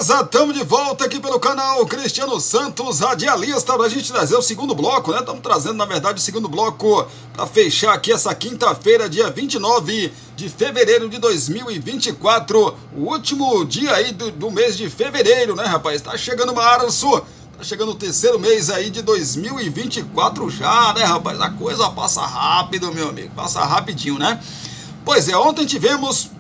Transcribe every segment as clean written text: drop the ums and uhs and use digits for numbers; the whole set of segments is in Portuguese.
Beleza, estamos de volta aqui pelo canal Cristiano Santos, radialista, para a gente trazer o segundo bloco, né? Estamos trazendo, na verdade, o segundo bloco para fechar aqui essa quinta-feira, dia 29 de fevereiro de 2024, o último dia aí do mês de fevereiro, né, rapaz? Tá chegando março, tá chegando o terceiro mês aí de 2024 já, né, rapaz? A coisa passa rápido, meu amigo, passa rapidinho, né? Pois é, ontem tivemos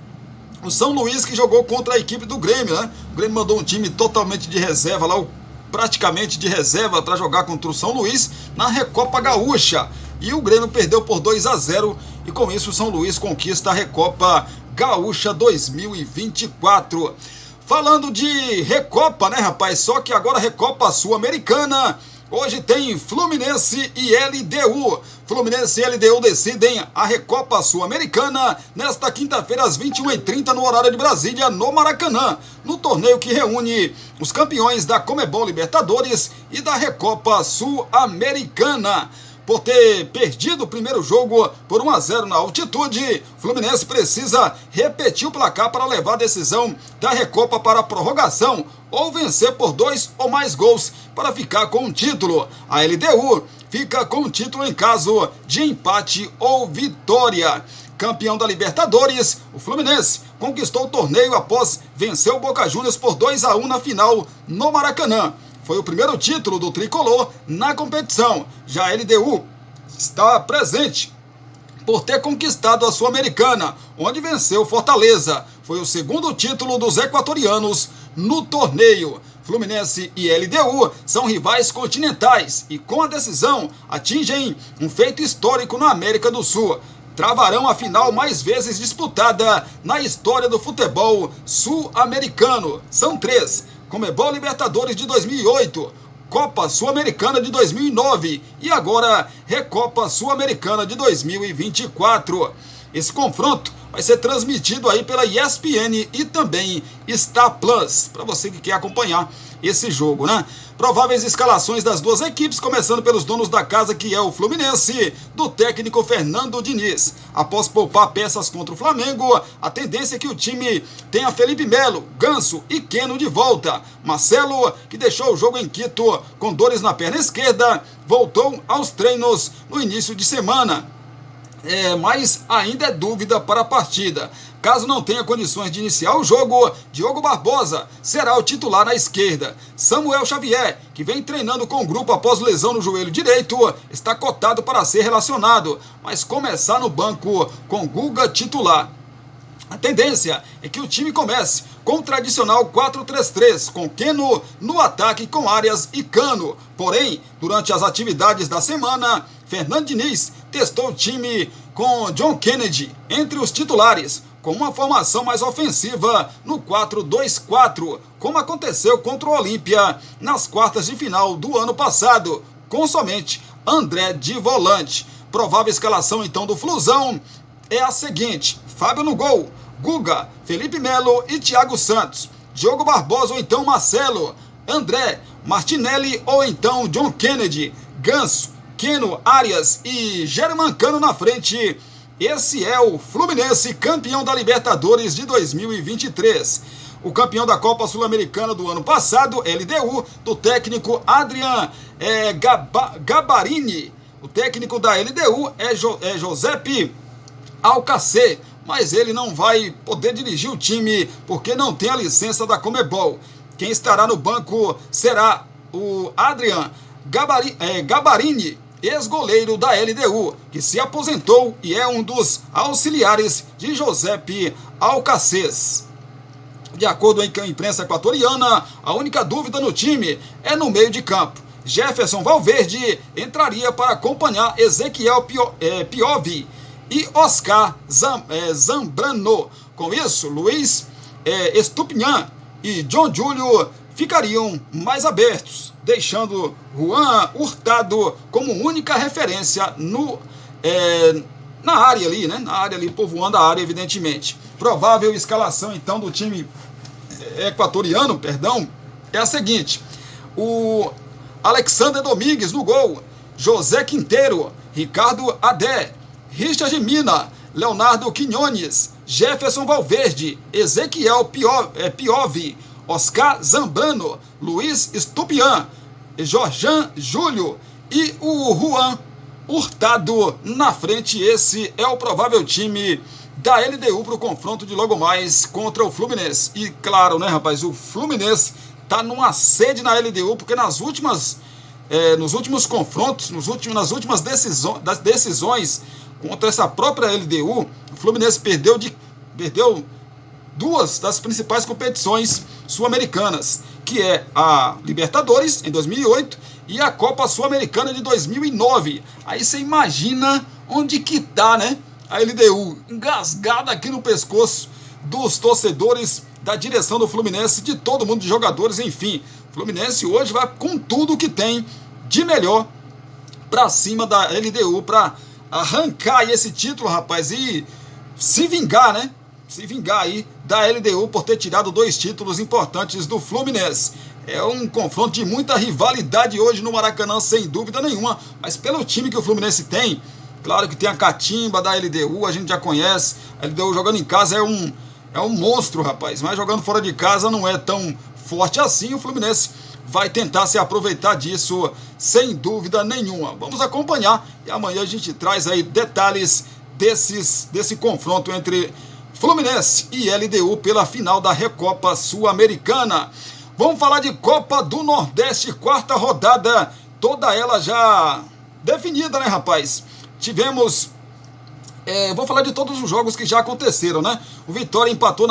o São Luís que jogou contra a equipe do Grêmio, né? O Grêmio mandou um time totalmente de reserva lá, praticamente de reserva, para jogar contra o São Luís na Recopa Gaúcha. E o Grêmio perdeu por 2-0 e com isso o São Luís conquista a Recopa Gaúcha 2024. Falando de Recopa, né, rapaz? Só que agora Recopa Sul-Americana. Hoje tem Fluminense e LDU. Fluminense e LDU decidem a Recopa Sul-Americana nesta quinta-feira às 21h30 no horário de Brasília, no Maracanã, no torneio que reúne os campeões da Conmebol Libertadores e da Recopa Sul-Americana. Por ter perdido o primeiro jogo por 1-0 na altitude, Fluminense precisa repetir o placar para levar a decisão da Recopa para a prorrogação ou vencer por 2 ou mais gols para ficar com o título. A LDU fica com o título em caso de empate ou vitória. Campeão da Libertadores, o Fluminense conquistou o torneio após vencer o Boca Juniors por 2-1 na final no Maracanã. Foi o primeiro título do tricolor na competição. Já a LDU está presente por ter conquistado a Sul-Americana, onde venceu Fortaleza. Foi o segundo título dos equatorianos no torneio. Fluminense e LDU são rivais continentais e, com a decisão, atingem um feito histórico na América do Sul. Travarão a final mais vezes disputada na história do futebol sul-americano. São 3. Conmebol Libertadores de 2008, Copa Sul-Americana de 2009 e agora Recopa Sul-Americana de 2024. Esse confronto vai ser transmitido aí pela ESPN e também Star Plus, para você que quer acompanhar esse jogo, né? Prováveis escalações das duas equipes, começando pelos donos da casa, que é o Fluminense, do técnico Fernando Diniz. Após poupar peças contra o Flamengo, a tendência é que o time tenha Felipe Melo, Ganso e Keno de volta. Marcelo, que deixou o jogo em Quito com dores na perna esquerda, voltou aos treinos no início de semana. Mas ainda é dúvida para a partida. Caso não tenha condições de iniciar o jogo, Diogo Barbosa será o titular na esquerda. Samuel Xavier, que vem treinando com o grupo após lesão no joelho direito, está cotado para ser relacionado, mas começar no banco com Guga titular. A tendência é que o time comece com o tradicional 4-3-3, com Keno no ataque com Arias e Cano. Porém, durante as atividades da semana, Fernando Diniz testou o time com John Kennedy entre os titulares, com uma formação mais ofensiva no 4-2-4, como aconteceu contra o Olímpia nas quartas de final do ano passado, com somente André de volante. Provável escalação então do Flusão é a seguinte: Fábio no gol, Guga, Felipe Melo e Thiago Santos, Diogo Barbosa ou então Marcelo, André, Martinelli ou então John Kennedy, Ganso, Keno, Arias e Germancano na frente. Esse é o Fluminense, campeão da Libertadores de 2023. O campeão da Copa Sul-Americana do ano passado, LDU, do técnico Adrian Gabarini. O técnico da LDU é Giuseppe Alcacê, mas ele não vai poder dirigir o time porque não tem a licença da Conmebol. Quem estará no banco será o Adrian Gabarini, ex-goleiro da LDU, que se aposentou e é um dos auxiliares de Giuseppe Alcacês. De acordo com a imprensa equatoriana, a única dúvida no time é no meio de campo. Jefferson Valverde entraria para acompanhar Ezequiel Piovi e Oscar Zambrano. Com isso, Luiz Estupinhan e John Júlio ficariam mais abertos, deixando Juan Hurtado como única referência na área ali, né? Na área ali, povoando a área, evidentemente. Provável escalação, então, do time equatoriano, é a seguinte: o Alexander Domingues no gol, José Quinteiro, Ricardo Adé, Richard Mina, Leonardo Quinones, Jefferson Valverde, Ezequiel Piovi, Oscar Zambrano, Luiz Estupian, Jorjan Júlio e o Juan Hurtado na frente. Esse é o provável time da LDU para o confronto de logo mais contra o Fluminense. E claro, né, rapaz, o Fluminense tá numa sede na LDU, porque nos últimos confrontos, nas últimas decisões contra essa própria LDU, o Fluminense perdeu duas das principais competições sul-americanas, que é a Libertadores, em 2008, e a Copa Sul-Americana de 2009. Aí você imagina onde que tá, né? A LDU engasgada aqui no pescoço dos torcedores, da direção do Fluminense, de todo mundo, de jogadores, enfim. O Fluminense hoje vai com tudo que tem de melhor pra cima da LDU, pra arrancar aí esse título, rapaz, e se vingar, né? Se vingar aí da LDU por ter tirado 2 títulos importantes do Fluminense. É um confronto de muita rivalidade hoje no Maracanã, sem dúvida nenhuma, mas pelo time que o Fluminense tem, claro que tem a catimba da LDU, a gente já conhece. A LDU jogando em casa é um monstro, rapaz, mas jogando fora de casa não é tão forte assim. O Fluminense vai tentar se aproveitar disso, sem dúvida nenhuma. Vamos acompanhar e amanhã a gente traz aí detalhes desse confronto entre Fluminense e LDU pela final da Recopa Sul-Americana. Vamos falar de Copa do Nordeste, 4ª rodada, toda ela já definida, né, rapaz? Tivemos, vou falar de todos os jogos que já aconteceram, né? O Vitória empatou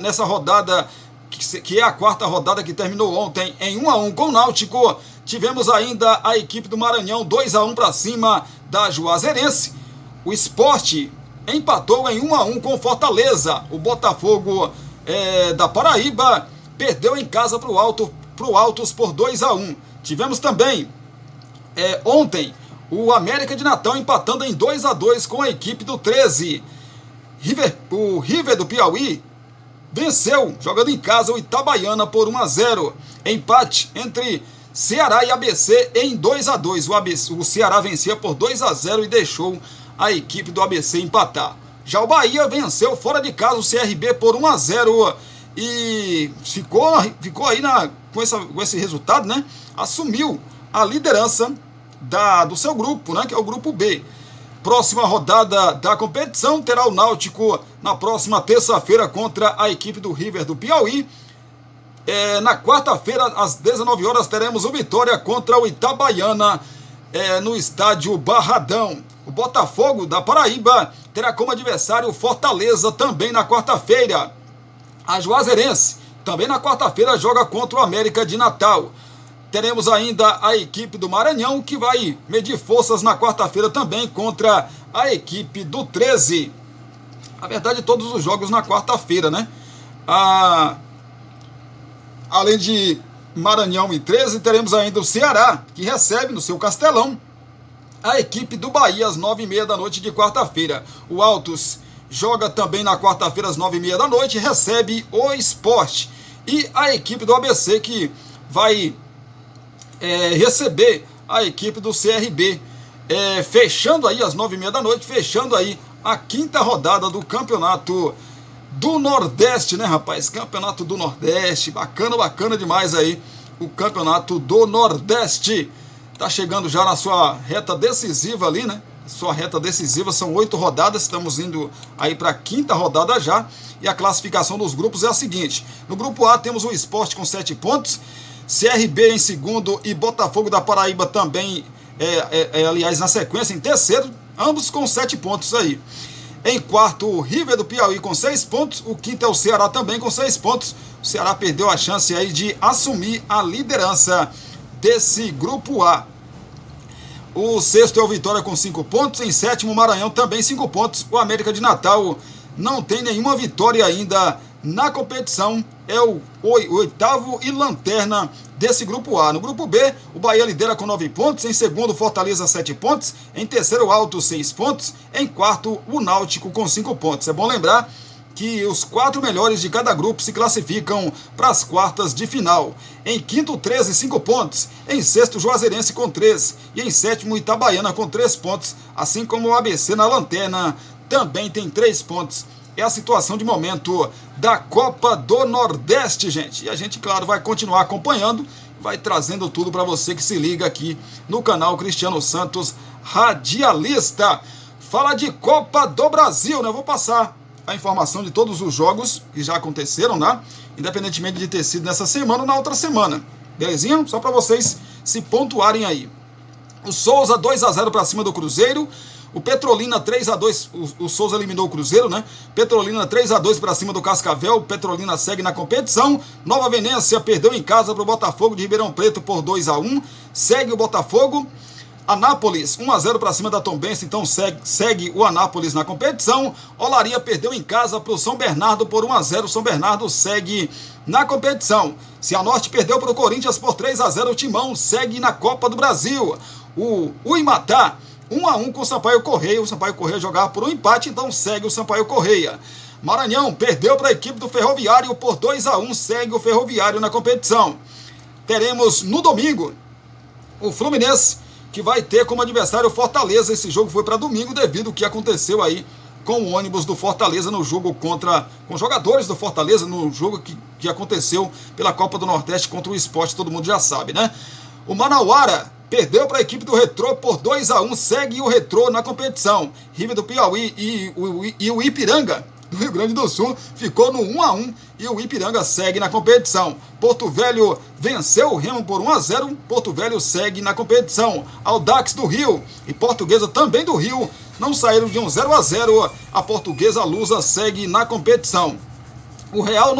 nessa rodada, que é a 4ª rodada, que terminou ontem em 1-1 com o Náutico. Tivemos ainda a equipe do Maranhão 2-1 para cima da Juazeirense. O Sport empatou em 1-1 com Fortaleza. O Botafogo da Paraíba perdeu em casa pro Altos por 2-1. Tivemos também ontem o América de Natal empatando em 2-2 com a equipe do 13. O River do Piauí venceu, jogando em casa, o Itabaiana por 1-0. Empate entre Ceará e ABC em 2-2. O Ceará vencia por 2-0 e deixou a equipe do ABC empatar. Já o Bahia venceu fora de casa o CRB por 1-0 e ficou aí com esse resultado, né? Assumiu a liderança do seu grupo, né? Que é o grupo B. Próxima rodada da competição terá o Náutico na próxima terça-feira contra a equipe do River do Piauí. Na quarta-feira, às 19 horas, teremos o Vitória contra o Itabaiana no estádio Barradão. O Botafogo da Paraíba terá como adversário o Fortaleza também na quarta-feira. A Juazeirense também na quarta-feira joga contra o América de Natal. Teremos ainda a equipe do Maranhão, que vai medir forças na quarta-feira também contra a equipe do 13. Na verdade, todos os jogos na quarta-feira, né? Além de Maranhão e 13, teremos ainda o Ceará, que recebe no seu Castelão a equipe do Bahia às 9h30 da noite de quarta-feira. O Altos joga também na quarta-feira às 9h30 da noite, recebe o Sport. E a equipe do ABC, que vai receber a equipe do CRB, fechando aí às 9h30 da noite, fechando aí a 5ª rodada do Campeonato do Nordeste, né, rapaz? Campeonato do Nordeste, bacana demais aí, o Campeonato do Nordeste. Tá chegando já na sua reta decisiva ali, né? Sua reta decisiva, são 8 rodadas, estamos indo aí para a 5ª rodada já, e a classificação dos grupos é a seguinte: no grupo A temos o Sport com 7 pontos, CRB em segundo e Botafogo da Paraíba também, aliás, na sequência, em terceiro, ambos com 7 pontos aí. Em quarto, o River do Piauí com 6 pontos, o quinto é o Ceará também com 6 pontos. O Ceará perdeu a chance aí de assumir a liderança desse grupo A. O sexto é o Vitória com 5 pontos, em sétimo o Maranhão também 5 pontos. O América de Natal não tem nenhuma vitória ainda na competição, é o oitavo e lanterna desse grupo A. No grupo B, o Bahia lidera com 9 pontos, em segundo Fortaleza 7 pontos, em terceiro o Alto 6 pontos, em quarto o Náutico com 5 pontos. É bom lembrar que os 4 melhores de cada grupo se classificam para as quartas de final. Em quinto, 13, 5 pontos. Em sexto, Juazeirense com 3. E em sétimo, Itabaiana com 3 pontos. Assim como o ABC na lanterna também tem 3 pontos. é a situação de momento da Copa do Nordeste, gente. E a gente, claro, vai continuar acompanhando, vai trazendo tudo para você que se liga aqui no canal Cristiano Santos Radialista. Fala de Copa do Brasil, né? Eu vou passar a informação de todos os jogos que já aconteceram, né? Independentemente de ter sido nessa semana ou na outra semana. Belezinha? Só para vocês se pontuarem aí. O Souza 2-0 para cima do Cruzeiro. O Petrolina 3-2, o Souza eliminou o Cruzeiro, né? Petrolina 3-2 para cima do Cascavel. O Petrolina segue na competição. Nova Venência perdeu em casa para o Botafogo de Ribeirão Preto por 2-1. Segue o Botafogo. Anápolis 1-0 para cima da Tombense, então segue o Anápolis na competição. Olaria perdeu em casa para o São Bernardo por 1-0. São Bernardo segue na competição. Cianorte perdeu para o Corinthians por 3-0. O Timão segue na Copa do Brasil. O Uimatá 1-1 com o Sampaio Correia. O Sampaio Correia jogava por um empate, então segue o Sampaio Correia. Maranhão perdeu para a equipe do Ferroviário por 2-1. Segue o Ferroviário na competição. Teremos no domingo o Fluminense, que vai ter como adversário o Fortaleza. Esse jogo foi para domingo devido ao que aconteceu aí com o ônibus do Fortaleza no jogo com jogadores do Fortaleza, no jogo que aconteceu pela Copa do Nordeste contra o Sport, todo mundo já sabe, né? O Manauara perdeu para a equipe do Retrô por 2-1, segue o Retrô na competição. River do Piauí e o Ipiranga do Rio Grande do Sul ficou no 1-1 e o Ipiranga segue na competição. Porto Velho venceu o Remo por 1-0, Porto Velho segue na competição. Audax do Rio e Portuguesa também do Rio não saíram de um 0-0, a Portuguesa Lusa segue na competição. O Real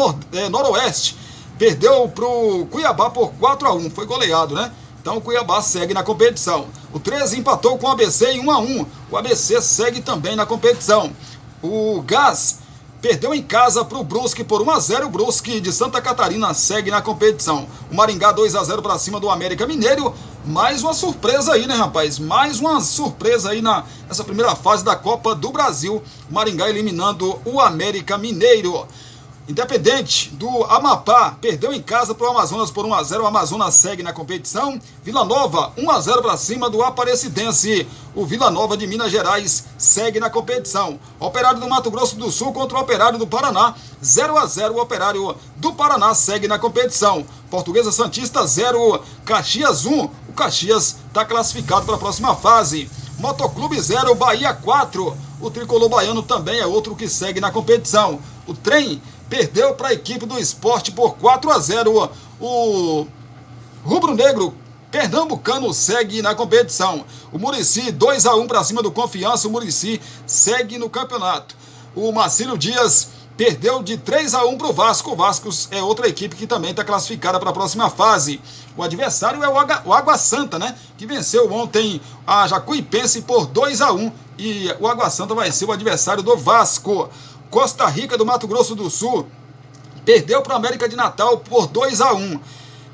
Noroeste perdeu para o Cuiabá por 4-1, foi goleado, né? Então o Cuiabá segue na competição. O 13 empatou com o ABC em 1-1, o ABC segue também na competição. O Gás perdeu em casa para o Brusque por 1-0. O Brusque de Santa Catarina segue na competição. O Maringá 2-0 para cima do América Mineiro. Mais uma surpresa aí, né, rapaz? Mais uma surpresa aí nessa primeira fase da Copa do Brasil. O Maringá eliminando o América Mineiro. Independente do Amapá perdeu em casa para o Amazonas por 1-0. O Amazonas segue na competição. Vila Nova 1-0 para cima do Aparecidense. O Vila Nova de Minas Gerais segue na competição. Operário do Mato Grosso do Sul contra o Operário do Paraná 0-0. O Operário do Paraná segue na competição. Portuguesa Santista 0, Caxias 1. O Caxias está classificado para a próxima fase. Motoclube 0, Bahia 4. O Tricolor Baiano também é outro que segue na competição. O Trem perdeu para a equipe do Sport por 4-0. O Rubro Negro pernambucano segue na competição. O Muricy 2-1 para cima do Confiança. O Muricy segue no campeonato. O Marcílio Dias perdeu de 3-1 para o Vasco. O Vasco é outra equipe que também está classificada para a próxima fase. O adversário é o Água Santa, né? Que venceu ontem a Jacuipense por 2-1. E o Água Santa vai ser o adversário do Vasco. Costa Rica do Mato Grosso do Sul perdeu para o América de Natal por 2-1.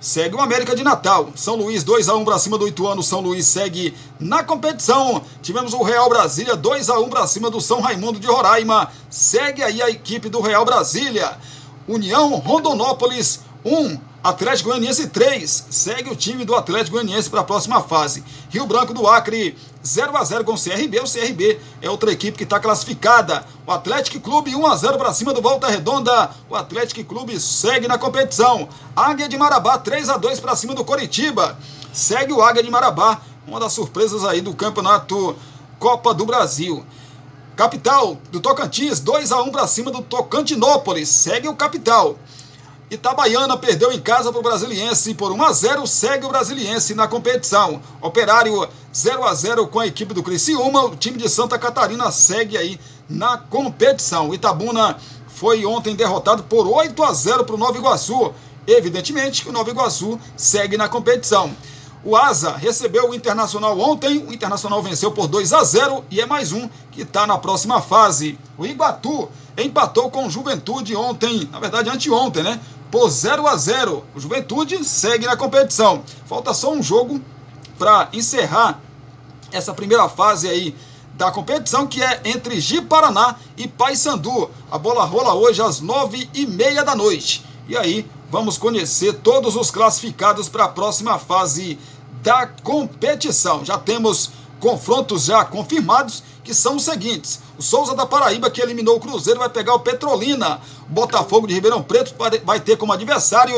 Segue o América de Natal. São Luís 2-1 para cima do Ituano. São Luís segue na competição. Tivemos o Real Brasília 2-1 para cima do São Raimundo de Roraima. Segue aí a equipe do Real Brasília. União Rondonópolis 1, Atlético Goianiense 3. Segue o time do Atlético Goianiense para a próxima fase. Rio Branco do Acre 0-0 com o CRB. O CRB é outra equipe que está classificada. O Atlético Clube 1-0 para cima do Volta Redonda. O Atlético Clube segue na competição. Águia de Marabá 3-2 para cima do Coritiba. Segue o Águia de Marabá, uma das surpresas aí do campeonato Copa do Brasil. Capital do Tocantins 2-1 para cima do Tocantinópolis. Segue o Capital. Itabaiana perdeu em casa para o Brasiliense por 1-0, segue o Brasiliense na competição. Operário 0-0 com a equipe do Criciúma, o time de Santa Catarina segue aí na competição. Itabuna foi ontem derrotado por 8-0 para o Nova Iguaçu. Evidentemente que o Nova Iguaçu segue na competição. O Asa recebeu o Internacional ontem, o Internacional venceu por 2-0 e é mais um que está na próxima fase. O Iguatu empatou com o Juventude ontem, na verdade anteontem, né? Por 0-0. O Juventude segue na competição. Falta só um jogo para encerrar essa primeira fase aí da competição, que é entre Ji-Paraná e Paysandu. A bola rola hoje às 9h30 da noite. E aí vamos conhecer todos os classificados para a próxima fase da competição. Já temos confrontos já confirmados, que são os seguintes: o Souza da Paraíba, que eliminou o Cruzeiro, vai pegar o Petrolina. O Botafogo de Ribeirão Preto vai ter como adversário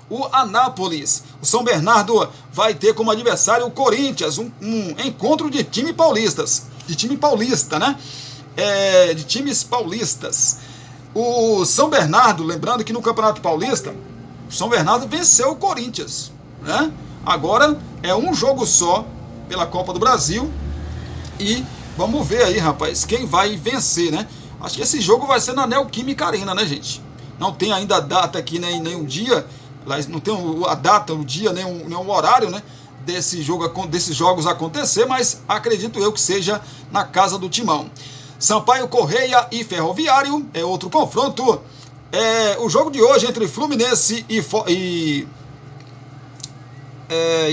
o Anápolis. O São Bernardo vai ter como adversário o Corinthians, um encontro de time paulista, né? De times paulistas. O São Bernardo, lembrando que no Campeonato Paulista, o São Bernardo venceu o Corinthians, né? Agora é um jogo só pela Copa do Brasil e vamos ver aí, rapaz, quem vai vencer, né? Acho que esse jogo vai ser na Neoquímica Arena, né, gente? Não tem ainda a data aqui, nem um dia, não tem a data, o dia, nem um horário, né, desses jogos acontecer, mas acredito eu que seja na casa do Timão. Sampaio Correia e Ferroviário é outro confronto. O jogo de hoje entre Fluminense e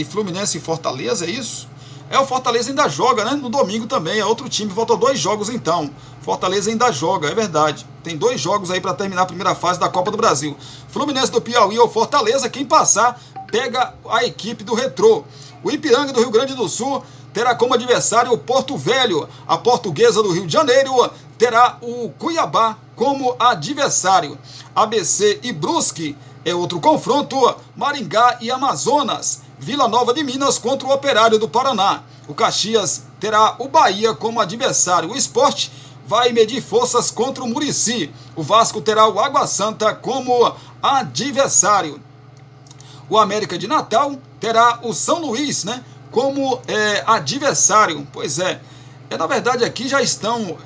Fluminense e Fortaleza, é isso? O Fortaleza ainda joga, né? No domingo também, é outro time, faltam 2 jogos então. Fortaleza ainda joga, é verdade. Tem 2 jogos aí para terminar a primeira fase da Copa do Brasil. Fluminense do Piauí ou Fortaleza, quem passar, pega a equipe do Retrô. O Ipiranga do Rio Grande do Sul terá como adversário o Porto Velho. A Portuguesa do Rio de Janeiro terá o Cuiabá como adversário. ABC e Brusque é outro confronto. Maringá e Amazonas. Vila Nova de Minas contra o Operário do Paraná. O Caxias terá o Bahia como adversário. O Sport vai medir forças contra o Murici. O Vasco terá o Água Santa como adversário. O América de Natal terá o São Luís, né, como adversário. Pois na verdade aqui já estão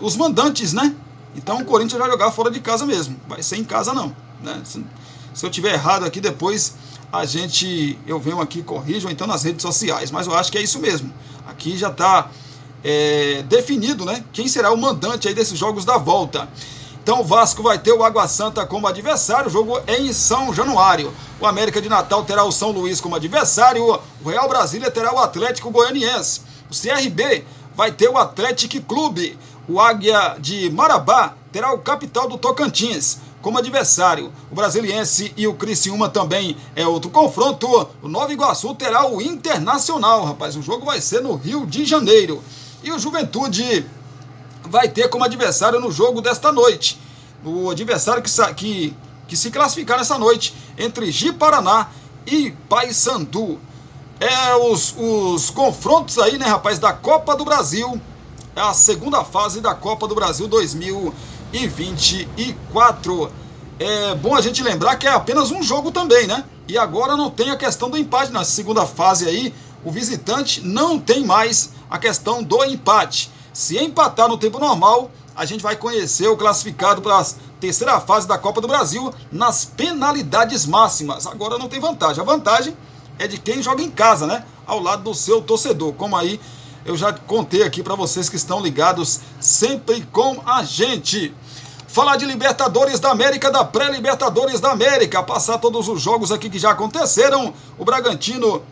os mandantes, né? Então o Corinthians vai jogar fora de casa mesmo. Vai ser em casa não, né? Se eu tiver errado aqui, depois eu venho aqui e corrijo, ou então nas redes sociais, mas eu acho que é isso mesmo. Aqui já está definido, né, quem será o mandante aí desses jogos da volta. Então o Vasco vai ter o Água Santa como adversário, o jogo é em São Januário. O América de Natal terá o São Luís como adversário, o Real Brasília terá o Atlético Goianiense. O CRB vai ter o Atlético Clube. O Águia de Marabá terá o Capital do Tocantins como adversário. O Brasiliense e o Criciúma também é outro confronto. O Nova Iguaçu terá o Internacional, rapaz. O jogo vai ser no Rio de Janeiro. E o Juventude vai ter como adversário no jogo desta noite. O adversário que se classificar nessa noite entre Ji-Paraná e Paysandu. Os confrontos aí, né, rapaz, da Copa do Brasil. É a segunda fase da Copa do Brasil 2024. É bom a gente lembrar que é apenas um jogo também, né? E agora não tem a questão do empate na segunda fase aí. O visitante não tem mais a questão do empate. Se empatar no tempo normal, a gente vai conhecer o classificado para a terceira fase da Copa do Brasil nas penalidades máximas. Agora não tem vantagem. A vantagem é de quem joga em casa, né? Ao lado do seu torcedor. Como aí eu já contei aqui para vocês que estão ligados sempre com a gente. Falar de Libertadores da América, da pré-Libertadores da América. Passar todos os jogos aqui que já aconteceram. O Bragantino,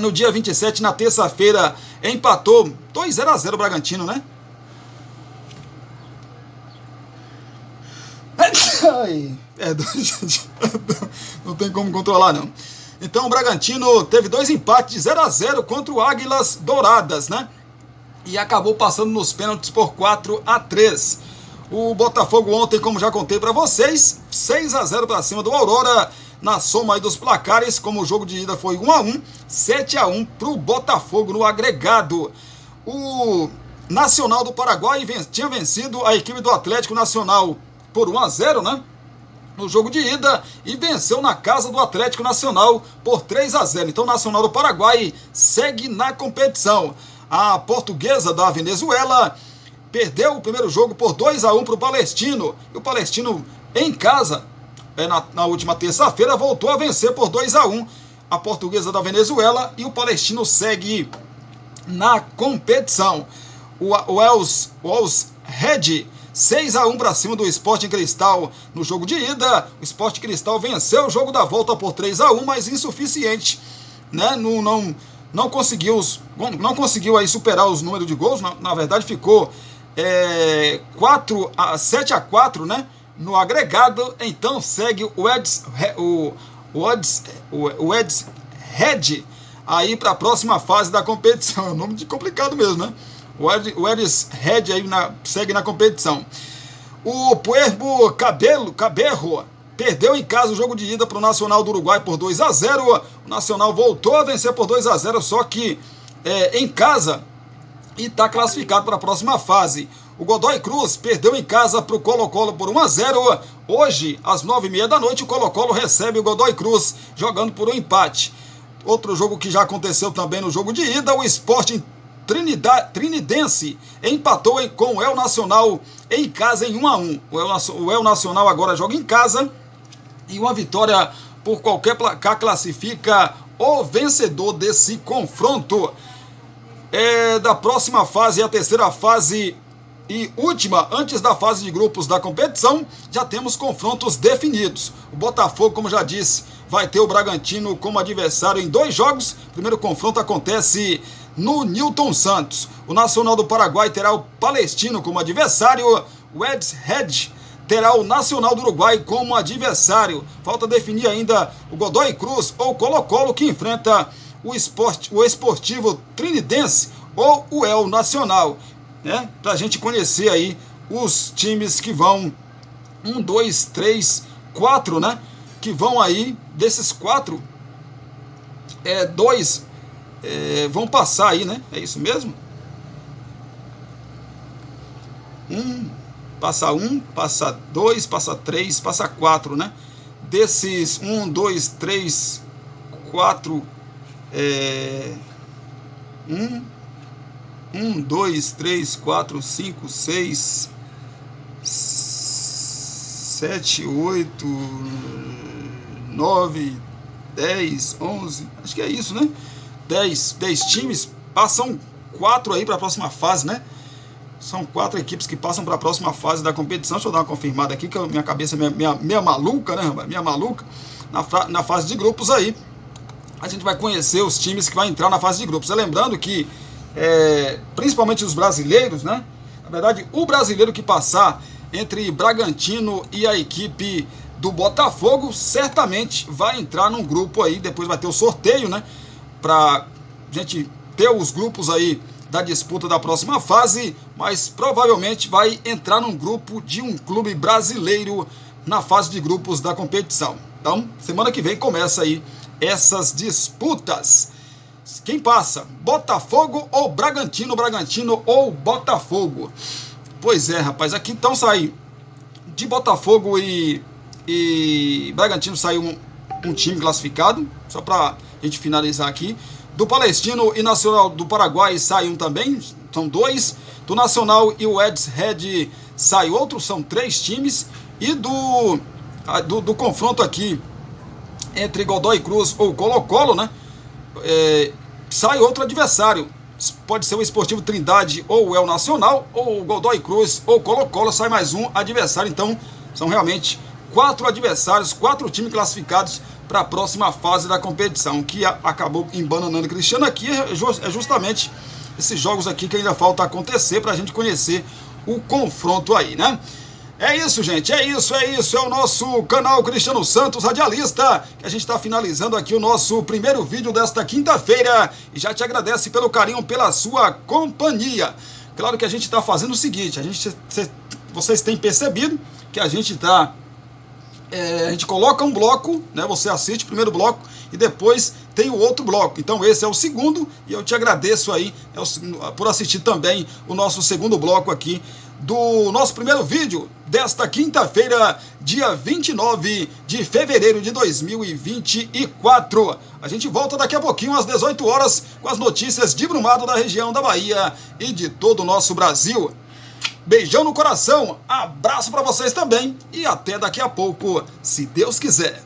no dia 27, na terça-feira, empatou 2-0 o Bragantino, né? Ai, não tem como controlar, não. Então o Bragantino teve 2 empates de 0-0 contra o Águilas Douradas, né? E acabou passando nos pênaltis por 4-3. O Botafogo ontem, como já contei para vocês, 6-0 para cima do Aurora. Na soma aí dos placares, como o jogo de ida foi 1-1, 7-1 para o Botafogo no agregado. O Nacional do Paraguai tinha vencido a equipe do Atlético Nacional por 1-0, né? No jogo de ida, e venceu na casa do Atlético Nacional por 3-0. Então o Nacional do Paraguai segue na competição. A Portuguesa da Venezuela perdeu o primeiro jogo por 2-1 para o Palestino. E o Palestino, em casa, na última terça-feira, voltou a vencer por 2-1 a Portuguesa da Venezuela, e o Palestino segue na competição. O Els Red 6-1 para cima do Sporting Cristal no jogo de ida. O Sporting Cristal venceu o jogo da volta por 3-1, mas insuficiente, né? Não conseguiu aí superar os números de gols. Na verdade ficou 7-4, né? No agregado. Então segue o Eds Red aí para a próxima fase da competição. É um nome de complicado mesmo, né? O Edis Red aí segue na competição. O Puerbo Caberro perdeu em casa o jogo de ida para o Nacional do Uruguai por 2-0. O Nacional voltou a vencer por 2-0, só que em casa, e está classificado para a próxima fase. O Godoy Cruz perdeu em casa para o Colo-Colo por 1-0. Hoje, às 9h30 da noite, o Colo-Colo recebe o Godoy Cruz, jogando por um empate. Outro jogo que já aconteceu também no jogo de ida, o Sporting Trinidense empatou com o El Nacional em casa em 1-1. O El Nacional agora joga em casa, e uma vitória por qualquer placar classifica o vencedor desse confronto. Da próxima fase, a terceira fase e última, antes da fase de grupos da competição, já temos confrontos definidos. O Botafogo, como já disse, vai ter o Bragantino como adversário em 2 jogos. O primeiro confronto acontece no Newton Santos. O Nacional do Paraguai terá o Palestino como adversário. O Edis Red terá o Nacional do Uruguai como adversário. Falta definir ainda o Godoy Cruz ou Colo-Colo, que enfrenta o Esportivo Trinidense ou o El Nacional, né? Para a gente conhecer aí os times que vão 1, 2, 3, 4, né? Que vão aí, desses 4, 2 vão passar aí, né? É isso mesmo? Passa 1, passa 2, passa 3, passa 4, né? Desses 1, 2, 3, 4, 1, 2, 3, 4, 5, 6, 7, 8, 9, 10, 11, acho que é isso, né? 10 times, passam 4 aí para a próxima fase, né? São 4 equipes que passam para a próxima fase da competição. Deixa eu dar uma confirmada aqui, que a minha cabeça é meia maluca, né? Meia maluca. Na fase de grupos aí, a gente vai conhecer os times que vão entrar na fase de grupos. Lembrando que, principalmente os brasileiros, né? Na verdade, o brasileiro que passar entre Bragantino e a equipe do Botafogo, certamente vai entrar num grupo aí. Depois vai ter o sorteio, né? Pra gente ter os grupos aí da disputa da próxima fase, mas provavelmente vai entrar num grupo de um clube brasileiro na fase de grupos da competição. Então, semana que vem começa aí essas disputas. Quem passa? Botafogo ou Bragantino? Bragantino ou Botafogo? Pois é, rapaz, aqui então sai de Botafogo e Bragantino saiu um time classificado, só para a gente finalizar aqui. Do Palestino e Nacional do Paraguai sai um também, são 2. Do Nacional e o Edis Red sai outro, são 3 times. E do confronto aqui entre Godoy Cruz ou Colo-Colo, né? Sai outro adversário. Pode ser o Esportivo Trindade ou o El Nacional, ou o Godoy Cruz ou Colo-Colo, sai mais um adversário. Então, são realmente 4 adversários, 4 times classificados para a próxima fase da competição. Que acabou embananando o Cristiano aqui é justamente esses jogos aqui que ainda falta acontecer para a gente conhecer o confronto aí, né? É isso, gente, é isso, é o nosso canal Cristiano Santos Radialista, que a gente está finalizando aqui o nosso primeiro vídeo desta quinta-feira, e já te agradece pelo carinho, pela sua companhia. Claro que a gente está fazendo o seguinte, vocês têm percebido que a gente coloca um bloco, né? Você assiste o primeiro bloco e depois tem o outro bloco. Então esse é o segundo, e eu te agradeço aí por assistir também o nosso segundo bloco aqui do nosso primeiro vídeo desta quinta-feira, dia 29 de fevereiro de 2024. A gente volta daqui a pouquinho às 18 horas com as notícias de Brumado, da região da Bahia e de todo o nosso Brasil. Beijão no coração, abraço para vocês também e até daqui a pouco, se Deus quiser.